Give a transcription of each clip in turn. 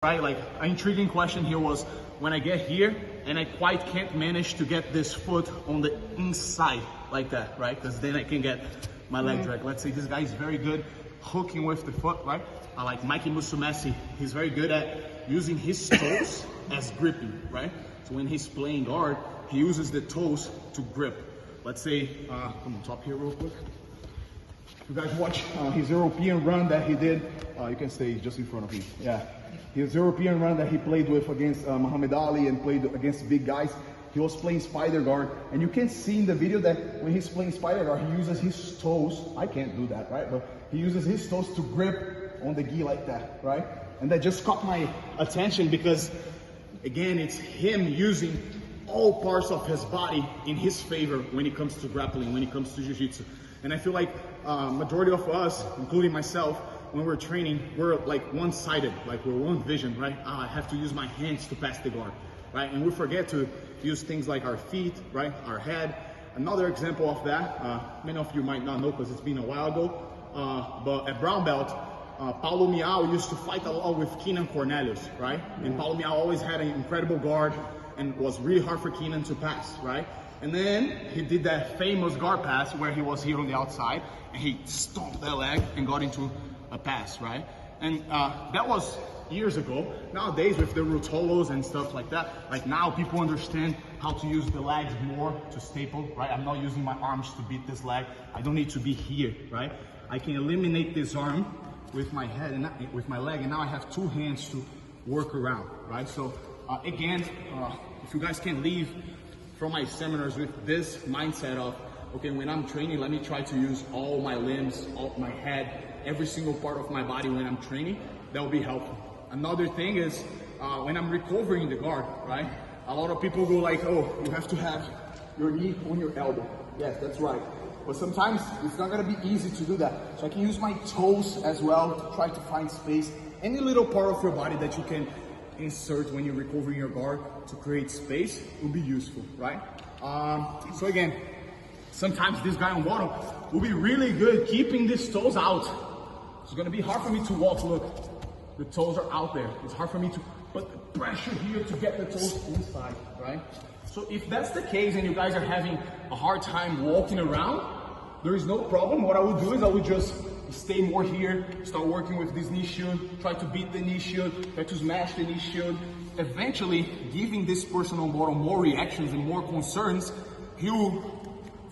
right? Like an intriguing question here was when I get here and I quite can't manage to get this foot on the inside like that, right? Because then I can get my leg drag. Let's say this guy is very good hooking with the foot, right? Like Mikey Musumeci, he's very good at using his toes as gripping, right? So when he's playing guard, he uses the toes to grip. Let's say, come on top here real quick. You guys watch his European run that he did. You can stay just in front of me. Yeah. His European run that he played with against Muhammad Ali and played against big guys. He was playing spider guard. And you can see in the video that when he's playing spider guard, he uses his toes. I can't do that, right? But he uses his toes to grip on the gi like that, right? And that just caught my attention because, again, it's him using all parts of his body in his favor when it comes to grappling, when it comes to jiu-jitsu. And I feel like majority of us, including myself, when we're training, we're like one-sided, like we're one vision, right? I have to use my hands to pass the guard, right? And we forget to use things like our feet, right? Our head. Another example of that, many of you might not know because it's been a while ago, but at brown belt, Paulo Miao used to fight a lot with Keenan Cornelius, right? And Paulo Miao always had an incredible guard and was really hard for Keenan to pass, right? And then he did that famous guard pass where he was here on the outside and he stomped that leg and got into a pass, right? And that was years ago. Nowadays with the rotolos and stuff like that, like now people understand how to use the legs more to staple, right? I'm not using my arms to beat this leg. I don't need to be here, right? I can eliminate this arm with my head and with my leg, and now I have two hands to work around, right? So again, if you guys can leave from my seminars with this mindset of, okay, when I'm training, let me try to use all my limbs, all my head, every single part of my body when I'm training, that will be helpful. Another thing is when I'm recovering the guard, right? A lot of people go like, oh, you have to have your knee on your elbow. Yes, that's right. But sometimes it's not gonna be easy to do that. So I can use my toes as well to try to find space. Any little part of your body that you can insert when you're recovering your guard to create space will be useful, right? So again, sometimes this guy on bottom will be really good keeping these toes out. It's gonna be hard for me to walk, look, the toes are out there. It's hard for me to put the pressure here to get the toes inside, right? So if that's the case and you guys are having a hard time walking around, there is no problem. What I would do is I would just stay more here, start working with this knee shield, try to beat the knee shield, try to smash the knee shield. Eventually, giving this person on bottom more reactions and more concerns, he'll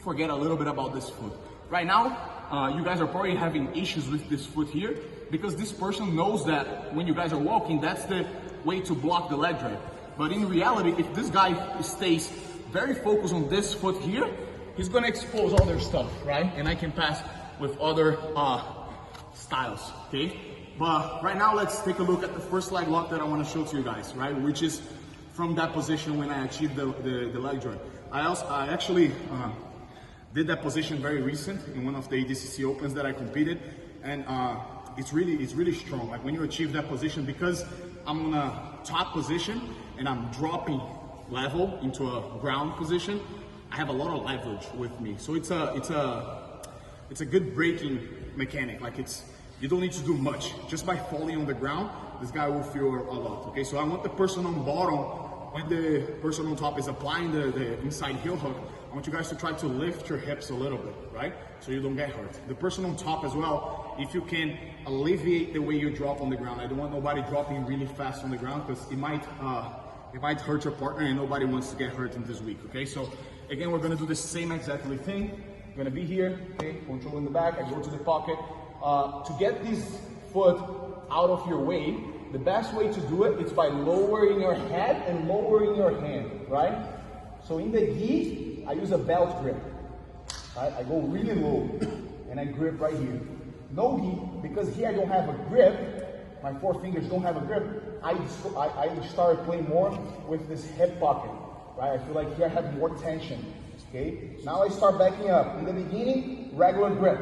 forget a little bit about this foot. Right now, you guys are probably having issues with this foot here because this person knows that when you guys are walking, that's the way to block the leg drag. But in reality, if this guy stays very focused on this foot here, he's gonna expose all their stuff, right? And I can pass with other styles, okay? But right now, let's take a look at the first leg lock that I wanna show to you guys, right? Which is from that position when I achieved the leg drag. I actually did that position very recent in one of the ADCC Opens that I competed, and it's really strong. Like when you achieve that position, because I'm on a top position and I'm dropping level into a ground position, I have a lot of leverage with me. So it's a good braking mechanic. Like you don't need to do much. Just by falling on the ground, this guy will feel a lot, okay? So I want the person on bottom, when the person on top is applying the inside heel hook, I want you guys to try to lift your hips a little bit, right? So you don't get hurt. The person on top as well, if you can alleviate the way you drop on the ground. I don't want nobody dropping really fast on the ground because it might hurt your partner and nobody wants to get hurt in this week, okay? So again, we're gonna do the same exactly thing. I'm gonna be here, okay? Control in the back, I go to the pocket. To get this foot out of your way, the best way to do it is by lowering your head and lowering your hand, right? So in the gi, I use a belt grip, right? I go really low and I grip right here. No gi, because here I don't have a grip, my four fingers don't have a grip, I started playing more with this hip pocket, right? I feel like here I have more tension, okay? Now I start backing up. In the beginning, regular grip.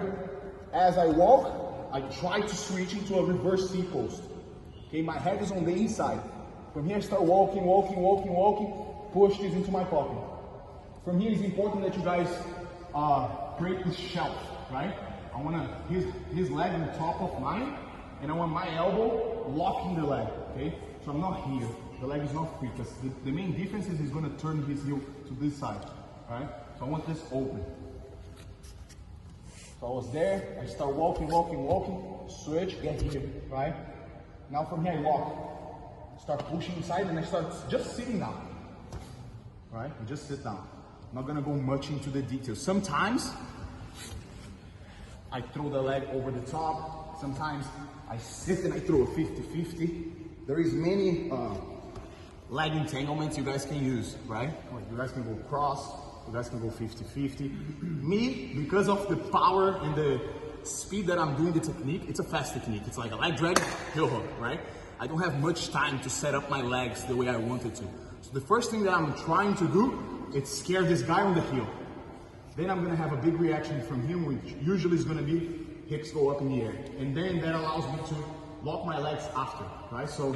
As I walk, I try to switch into a reverse C-post. Okay, my head is on the inside. From here, I start walking, push this into my pocket. From here, it's important that you guys create this shelf, right? I want his leg on top of mine, and I want my elbow locking the leg, okay? So I'm not here. The leg is not free, because the main difference is he's gonna turn his heel to this side, right? So I want this open. So I was there, I start walking, switch, get here, right? Now from here I walk, start pushing inside, and I start just sitting down, right? And just sit down. I'm not gonna go much into the details. Sometimes I throw the leg over the top. Sometimes I sit and I throw a 50-50. There is many leg entanglements you guys can use, right? You guys can go cross, you guys can go 50-50. Me, because of the power and the speed that I'm doing the technique, it's a fast technique. It's like a leg drag, heel hook, right? I don't have much time to set up my legs the way I wanted to. So the first thing that I'm trying to do is scare this guy on the heel. Then I'm gonna have a big reaction from him, which usually is gonna be hips go up in the air. And then that allows me to lock my legs after, right? So